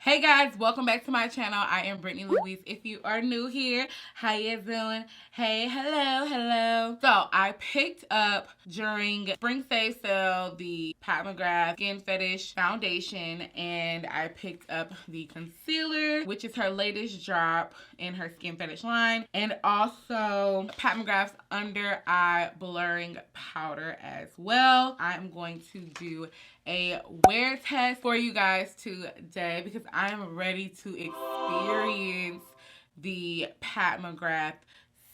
Hey guys, welcome back to my channel. I am Britney Louise. If you are new here, how you doing? Hey, hello. So I picked up during spring sale sale the Pat McGrath Skin Fetish foundation, and I picked up the concealer, which is her latest drop in her Skin Fetish line, and also Pat McGrath's under eye blurring powder as well. I'm going to do a wear test for you guys today because I am ready to experience the Pat McGrath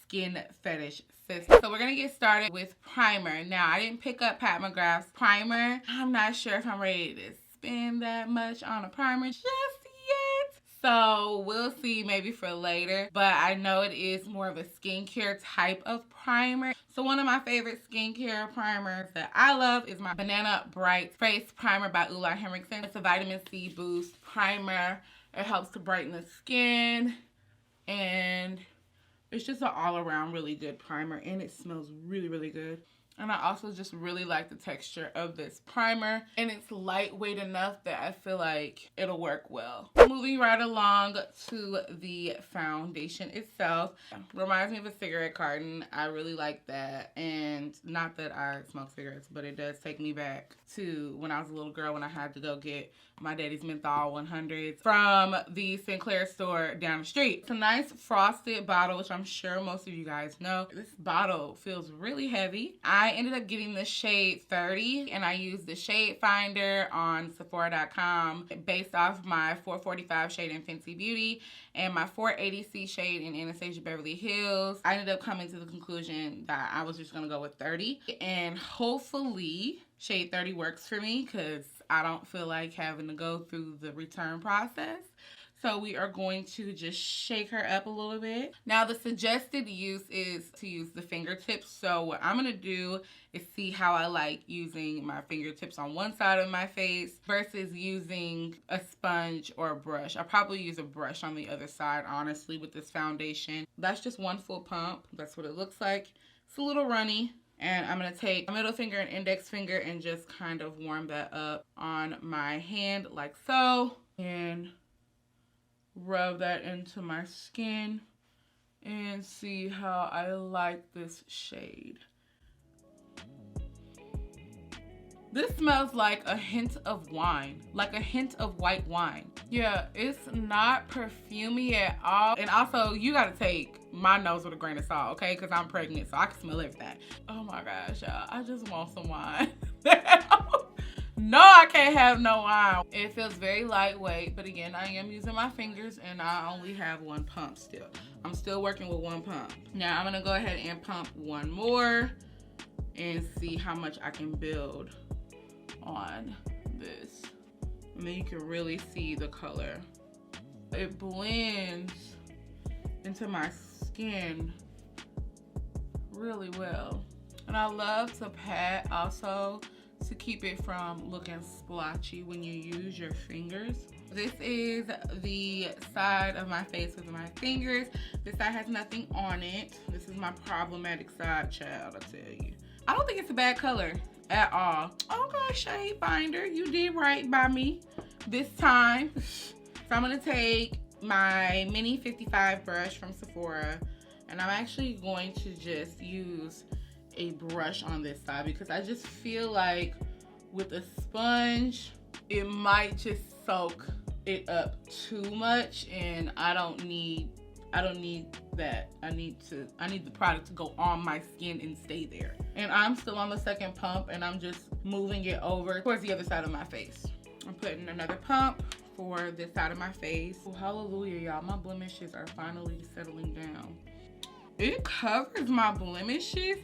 Skin Fetish System. So we're gonna get started with primer. Now, I didn't pick up Pat McGrath's primer. I'm not sure if I'm ready to spend that much on a primer just yet. So we'll see, maybe for later. But I know it is more of a skincare type of primer. So one of my favorite skincare primers that I love is my Banana Bright Face Primer by Ulla Henriksen. It's a vitamin C boost primer. It helps to brighten the skin, and it's just an all-around really good primer, and it smells really good. And I also just really like the texture of this primer, and it's lightweight enough that I feel like it'll work well. Moving right along to the foundation itself. Reminds me of a cigarette carton. I really like that, and not that I smoke cigarettes, but it does take me back to when I was a little girl when I had to go get my daddy's menthol 100s from the Sinclair store down the street. It's a nice frosted bottle, which I'm sure most of you guys know. This bottle feels really heavy. I ended up getting the shade 30, and I used the shade finder on Sephora.com based off my 445 shade in Fenty Beauty and my 480C shade in Anastasia Beverly Hills. I ended up coming to the conclusion that I was just gonna go with 30, and hopefully shade 30 works for me because I don't feel like having to go through the return process. So we are going to just shake her up a little bit. Now the suggested use is to use the fingertips. So what I'm going to do is see how I like using my fingertips on one side of my face versus using a sponge or a brush. I'll probably use a brush on the other side, honestly, with this foundation. That's just one full pump. That's what it looks like. It's a little runny. And I'm going to take my middle finger and index finger and just kind of warm that up on my hand like so. And rub that into my skin and see how I like this shade. This smells like a hint of wine, like a hint of white wine. Yeah, it's not perfumey at all. And also, you gotta take my nose with a grain of salt, okay? Because I'm pregnant, so I can smell everything. Oh my gosh, y'all, I just want some wine. No, I can't have no wine. It feels very lightweight, but again, I am using my fingers, and I only have one pump still. I'm still working with one pump. Now, I'm gonna go ahead and pump one more and see how much I can build on this. And then you can really see the color. It blends into my skin really well. And I love to pat also to keep it from looking splotchy when you use your fingers. This is the side of my face with my fingers. This side has nothing on it. This is my problematic side, child, I tell you. I don't think it's a bad color at all. Okay, shade finder, you did right by me this time. So I'm gonna take my mini 55 brush from Sephora, and I'm actually going to just use a brush on this side because I just feel like with a sponge it might just soak it up too much, and I don't need that. I need the product to go on my skin and stay there. And I'm still on the second pump, and I'm just moving it over towards the other side of my face. I'm putting another pump for this side of my face. Oh, hallelujah, y'all, my blemishes are finally settling down. It covers my blemishes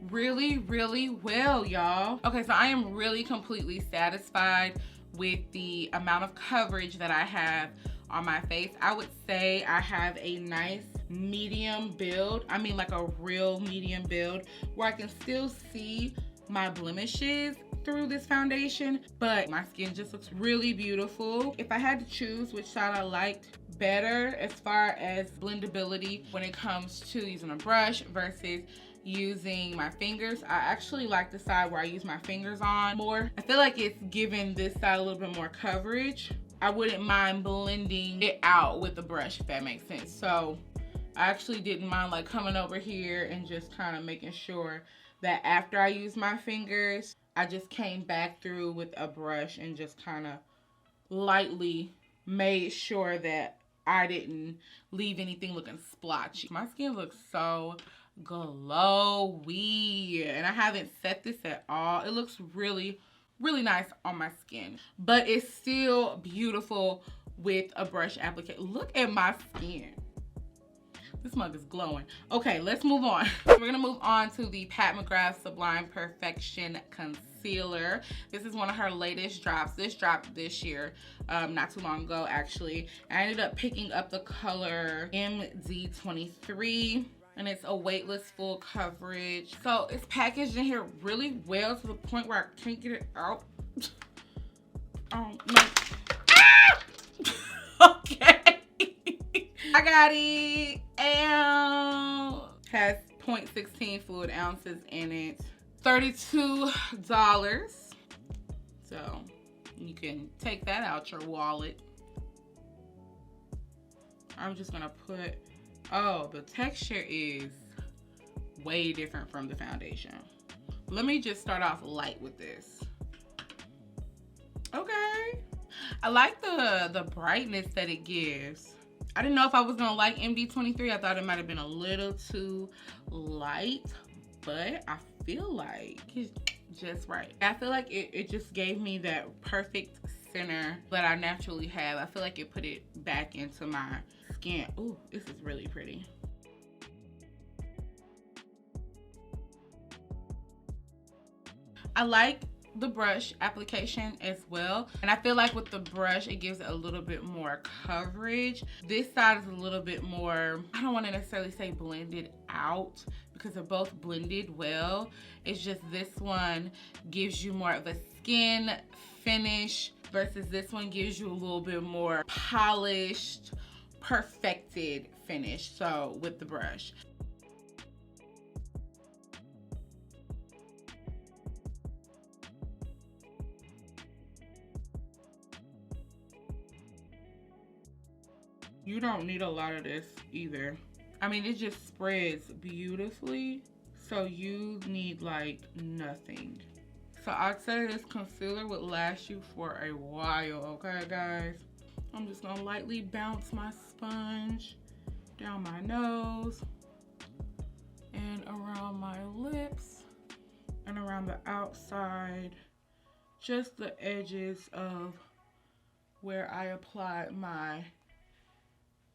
really well, y'all. Okay, so I am really completely satisfied with the amount of coverage that I have on my face. I would say I have a nice medium build. I mean, like a real medium build where I can still see my blemishes through this foundation, but my skin just looks really beautiful. If I had to choose which side I liked better as far as blendability when it comes to using a brush versus using my fingers, I actually like the side where I use my fingers on more. I feel like it's giving this side a little bit more coverage I wouldn't mind blending it out with the brush, if that makes sense. So I actually didn't mind like coming over here and just kind of making sure that after I use my fingers, I just came back through with a brush and just kind of lightly made sure that I didn't leave anything looking splotchy. My skin looks so glowy, and I haven't set this at all. It looks really, really nice on my skin, but it's still beautiful with a brush application. Look at my skin. This mug is glowing. Okay, let's move on. We're gonna move on to the Pat McGrath Sublime Perfection Concealer. This is one of her latest drops. This dropped this year, not too long ago actually. I ended up picking up the color MD23. And it's a weightless full coverage. So it's packaged in here really well to the point where I can't get it out. Oh my. Ah! Okay. I got it. And has 0.16 fluid ounces in it. $32. So you can take that out your wallet. I'm just gonna put, oh, the texture is way different from the foundation. Let me just start off light with this. Okay. I like the brightness that it gives. I didn't know if I was gonna like MD23. I thought it might have been a little too light, but I feel like it's just right. I feel like it just gave me that perfect center that I naturally have. I feel like it put it back into my skin. Ooh, this is really pretty. I like the brush application as well, and I feel like with the brush it gives it a little bit more coverage. This side is a little bit more, I don't want to necessarily say blended out because they're both blended well. It's just this one gives you more of a skin finish versus this one gives you a little bit more polished, perfected finish. So with the brush, you don't need a lot of this either. I mean, it just spreads beautifully, so you need like nothing. So I'd say this concealer would last you for a while, okay guys? I'm just gonna lightly bounce my sponge down my nose and around my lips and around the outside, just the edges of where I applied my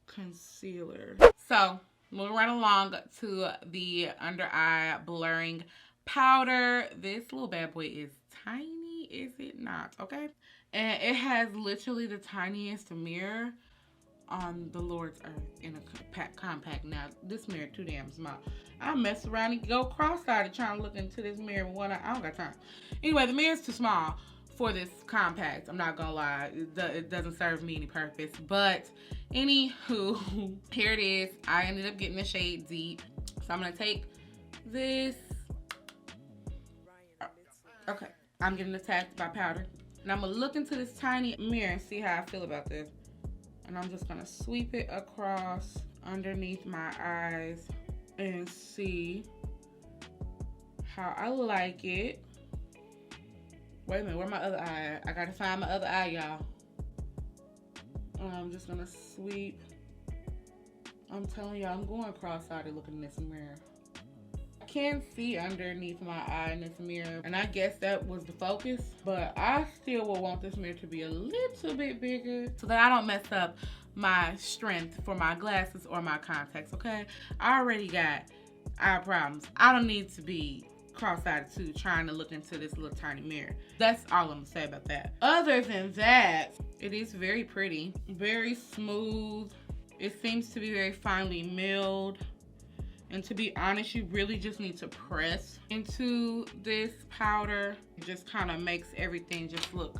concealer. So moving right along to the under eye blurring powder. This little bad boy is tiny, is it not? Okay, and it has literally the tiniest mirror on the Lord's earth in a compact. Now this mirror too damn small. I mess around and go cross-eyed trying to look into this mirror with one eye. I don't got time. Anyway, the mirror's too small for this compact. I'm not gonna lie, it doesn't serve me any purpose. But anywho, here it is. I ended up getting the shade Deep. So I'm gonna take this. Okay, I'm getting attacked by powder. And I'm gonna look into this tiny mirror and see how I feel about this. And I'm just gonna sweep it across underneath my eyes and see how I like it. Wait a minute, where my other eye at? I gotta find my other eye, y'all. I'm just gonna sweep. I'm telling y'all, I'm going cross-eyed looking in this mirror. I can see underneath my eye in this mirror, and I guess that was the focus, but I still will want this mirror to be a little bit bigger so that I don't mess up my strength for my glasses or my contacts, okay? I already got eye problems. I don't need to be cross-eyed too, trying to look into this little tiny mirror. That's all I'm gonna say about that. Other than that, it is very pretty, very smooth. It seems to be very finely milled. And to be honest, you really just need to press into this powder. It just kind of makes everything just look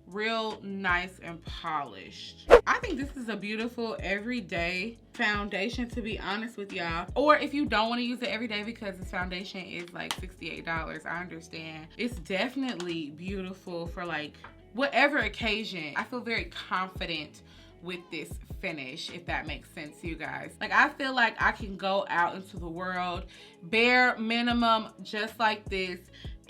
real nice and polished. I think this is a beautiful everyday foundation, to be honest with y'all. Or if you don't want to use it every day because this foundation is like $68, I understand. It's definitely beautiful for like whatever occasion. I feel very confident with this finish, if that makes sense to you guys. Like, I feel like I can go out into the world bare minimum just like this,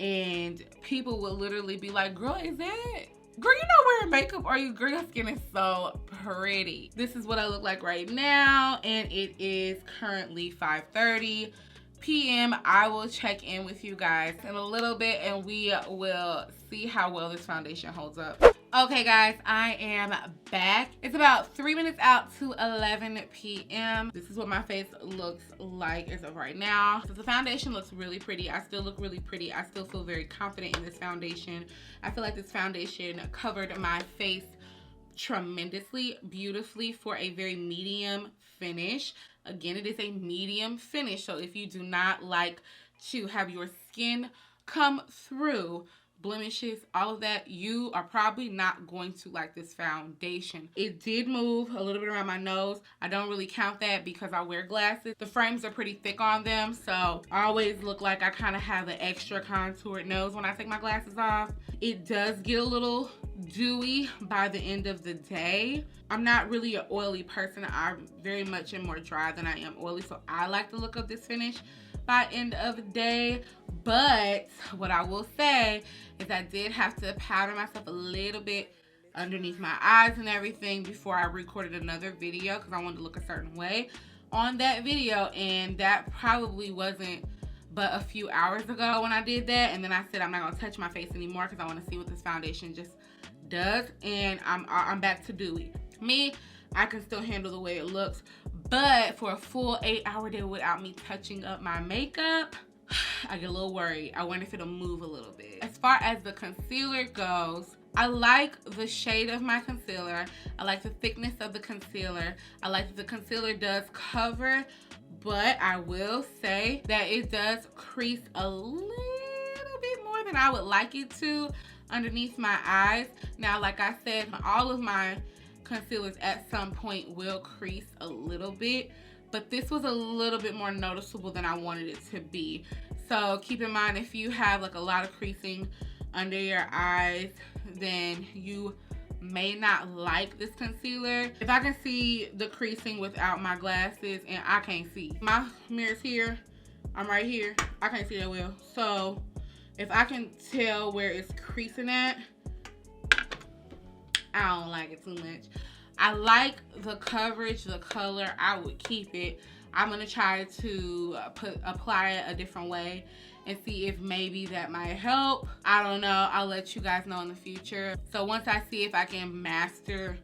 and people will literally be like, girl, is that, girl, you not wearing makeup, are you? Girl, your skin is so pretty. This is what I look like right now, and it is currently 5:30 p.m. I will check in with you guys in a little bit, and we will see how well this foundation holds up. Okay guys, I am back. It's about 3 minutes out to 11 p.m. This is what my face looks like as of right now. So the foundation looks really pretty. I still look really pretty. I still feel very confident in this foundation. I feel like this foundation covered my face tremendously, beautifully for a very medium finish. Again, it is a medium finish. So if you do not like to have your skin come through, blemishes, all of that, you are probably not going to like this foundation. It did move a little bit around my nose. I don't really count that because I wear glasses. The frames are pretty thick on them, so I always look like I kind of have an extra contoured nose when I take my glasses off. It does get a little dewy by the end of the day. I'm not really an oily person. I very much am more dry than I am oily, so I like the look of this finish by end of the day. But what I will say is I did have to powder myself a little bit underneath my eyes and everything before I recorded another video because I wanted to look a certain way on that video, and that probably wasn't but a few hours ago when I did that. And then I said I'm not gonna touch my face anymore because I want to see what this foundation just does, and I'm back to dewy. Me, I can still handle the way it looks, but for a full 8-hour day without me touching up my makeup, I get a little worried. I wonder if it'll move a little bit. As far as the concealer goes, I like the shade of my concealer. I like the thickness of the concealer. I like that the concealer does cover, but I will say that it does crease a little bit more than I would like it to underneath my eyes. Now, like I said, all of my concealers at some point will crease a little bit, but this was a little bit more noticeable than I wanted it to be. So keep in mind, if you have like a lot of creasing under your eyes, then you may not like this concealer. If I can see the creasing without my glasses and I can't see, my mirror's here, I'm right here, I can't see that well. So if I can tell where it's creasing at, I don't like it too much. I like the coverage, the color. I would keep it. I'm gonna try to apply it a different way and see if maybe that might help. I don't know. I'll let you guys know in the future. So once I see if I can master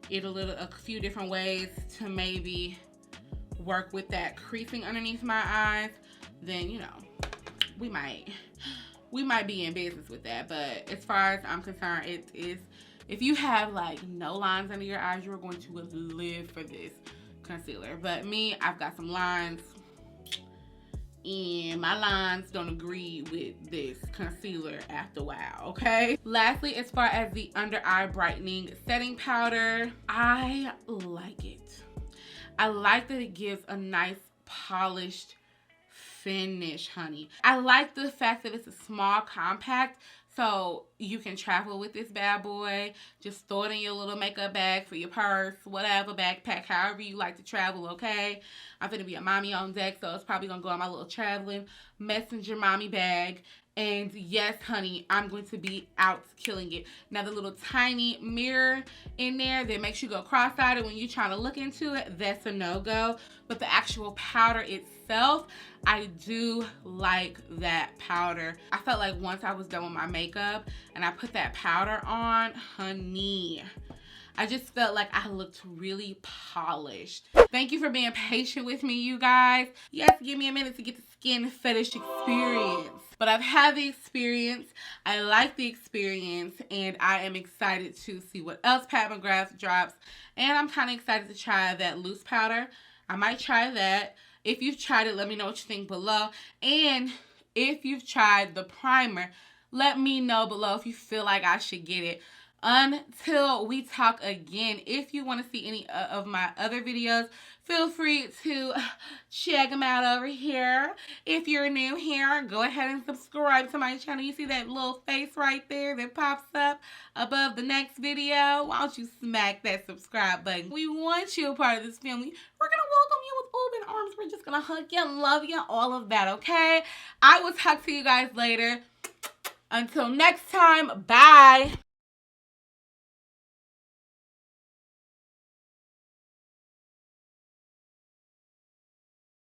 it a few different ways to maybe work with that creasing underneath my eyes, then you know, we might be in business with that. But as far as I'm concerned, it is. If you have like no lines under your eyes, you're going to live for this concealer. But me, I've got some lines, and my lines don't agree with this concealer after a while, okay? Lastly, as far as the under eye brightening setting powder, I like it. I like that it gives a nice polished finish, honey. I like the fact that it's a small compact, so you can travel with this bad boy. Just throw it in your little makeup bag for your purse, whatever, backpack, however you like to travel, okay? I'm gonna be a mommy on deck, so it's probably gonna go in my little traveling messenger mommy bag. And yes, honey, I'm going to be out killing it. Now, the little tiny mirror in there that makes you go cross-eyed when you're trying to look into it, that's a no-go. But the actual powder itself, I do like that powder. I felt like once I was done with my makeup and I put that powder on, honey, I just felt like I looked really polished. Thank you for being patient with me, you guys. Yes, give me a minute to get the skin fetish experience. But I've had the experience, I like the experience, and I am excited to see what else Pat McGrath drops. And I'm kind of excited to try that loose powder. I might try that. If you've tried it, let me know what you think below. And if you've tried the primer, let me know below if you feel like I should get it. Until we talk again, if you want to see any of my other videos, feel free to check them out over here. If you're new here, go ahead and subscribe to my channel. You see that little face right there that pops up above the next video? Why don't you smack that subscribe button? We want you a part of this family. We're going to welcome you with open arms. We're just going to hug you, love you, all of that, okay? I will talk to you guys later. Until next time, bye.